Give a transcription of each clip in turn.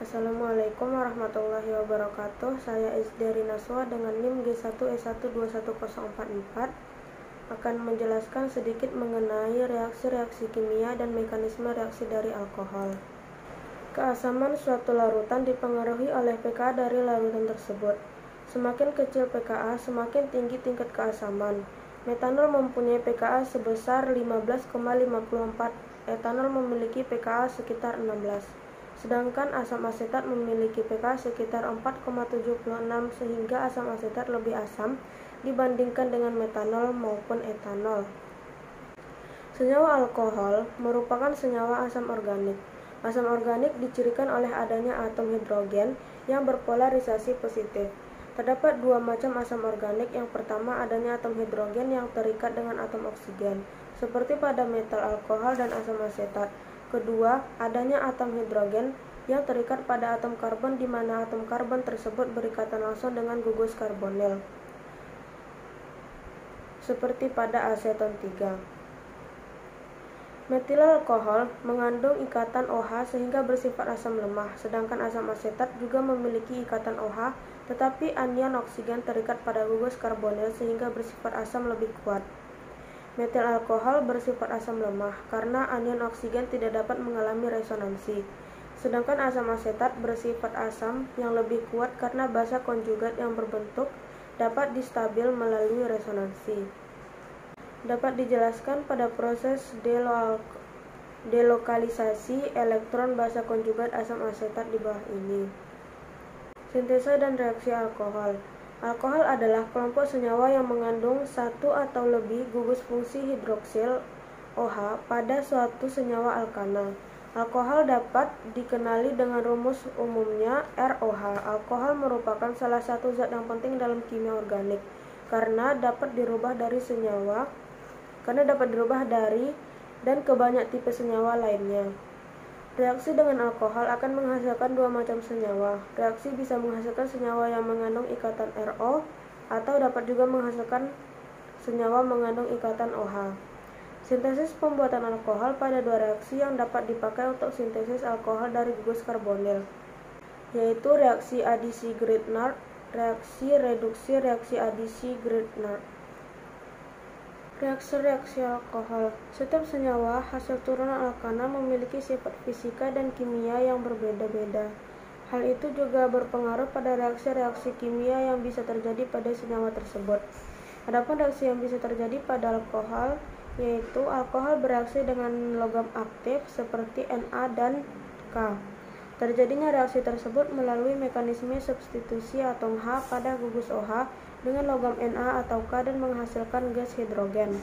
Assalamualaikum warahmatullahi wabarakatuh. Saya Isdari Naswa dengan NIM G1E1210444 akan menjelaskan sedikit mengenai reaksi-reaksi kimia dan mekanisme reaksi dari alkohol. Keasaman suatu larutan dipengaruhi oleh pKa dari larutan tersebut. Semakin kecil pKa, semakin tinggi tingkat keasaman. Metanol mempunyai pKa sebesar 15,54. Etanol memiliki pKa sekitar 16. Sedangkan asam asetat memiliki pKa sekitar 4,76 sehingga asam asetat lebih asam dibandingkan dengan metanol maupun etanol. Senyawa alkohol merupakan senyawa asam organik. Asam organik dicirikan oleh adanya atom hidrogen yang berpolarisasi positif. Terdapat dua macam asam organik. Yang pertama, adanya atom hidrogen yang terikat dengan atom oksigen, seperti pada metal alkohol dan asam asetat. Kedua, adanya atom hidrogen yang terikat pada atom karbon di mana atom karbon tersebut berikatan langsung dengan gugus karbonil, seperti pada aseton 3. Metil alkohol mengandung ikatan OH sehingga bersifat asam lemah, sedangkan asam asetat juga memiliki ikatan OH, tetapi anion oksigen terikat pada gugus karbonil sehingga bersifat asam lebih kuat. Metil alkohol bersifat asam lemah karena anion oksigen tidak dapat mengalami resonansi. Sedangkan asam asetat bersifat asam yang lebih kuat karena basa konjugat yang berbentuk dapat distabil melalui resonansi. Dapat dijelaskan pada proses delokalisasi elektron basa konjugat asam asetat di bawah ini. Sintesa dan reaksi alkohol. Alkohol adalah kelompok senyawa yang mengandung satu atau lebih gugus fungsi hidroksil OH pada suatu senyawa alkana. Alkohol dapat dikenali dengan rumus umumnya ROH. Alkohol merupakan salah satu zat yang penting dalam kimia organik karena dapat dirubah dari dan ke banyak tipe senyawa lainnya. Reaksi dengan alkohol akan menghasilkan dua macam senyawa. Reaksi bisa menghasilkan senyawa yang mengandung ikatan RO atau dapat juga menghasilkan senyawa mengandung ikatan OH. Sintesis pembuatan alkohol pada dua reaksi yang dapat dipakai untuk sintesis alkohol dari gugus karbonil, yaitu reaksi adisi Grignard, reaksi reduksi, reaksi adisi Grignard. Reaksi alkohol. Setiap senyawa hasil turunan alkana memiliki sifat fisika dan kimia yang berbeda-beda. Hal itu juga berpengaruh pada reaksi-reaksi kimia yang bisa terjadi pada senyawa tersebut. Adapun reaksi yang bisa terjadi pada alkohol, yaitu alkohol bereaksi dengan logam aktif seperti Na dan K. Terjadinya reaksi tersebut melalui mekanisme substitusi atom H pada gugus OH dengan logam Na atau K dan menghasilkan gas hidrogen.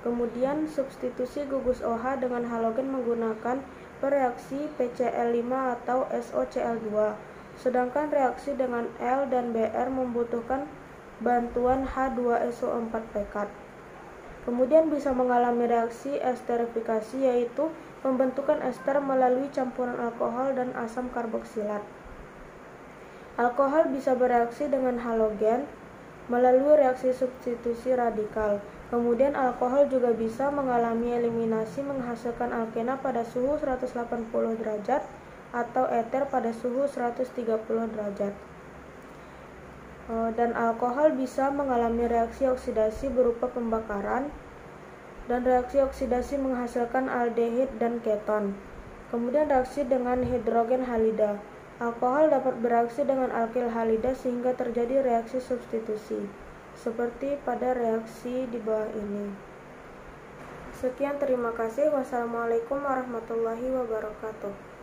Kemudian substitusi gugus OH dengan halogen menggunakan bereaksi PCl5 atau SOCl2. Sedangkan reaksi dengan L dan Br membutuhkan bantuan H2SO4 pekat. Kemudian bisa mengalami reaksi esterifikasi, yaitu pembentukan ester melalui campuran alkohol dan asam karboksilat. Alkohol bisa bereaksi dengan halogen melalui reaksi substitusi radikal. Kemudian alkohol juga bisa mengalami eliminasi menghasilkan alkena pada suhu 180 derajat atau eter pada suhu 130 derajat. Dan alkohol bisa mengalami reaksi oksidasi berupa pembakaran dan reaksi oksidasi menghasilkan aldehid dan keton. Kemudian reaksi dengan hidrogen halida. Alkohol dapat bereaksi dengan alkil halida sehingga terjadi reaksi substitusi, seperti pada reaksi di bawah ini. Sekian, terima kasih. Wassalamualaikum warahmatullahi wabarakatuh.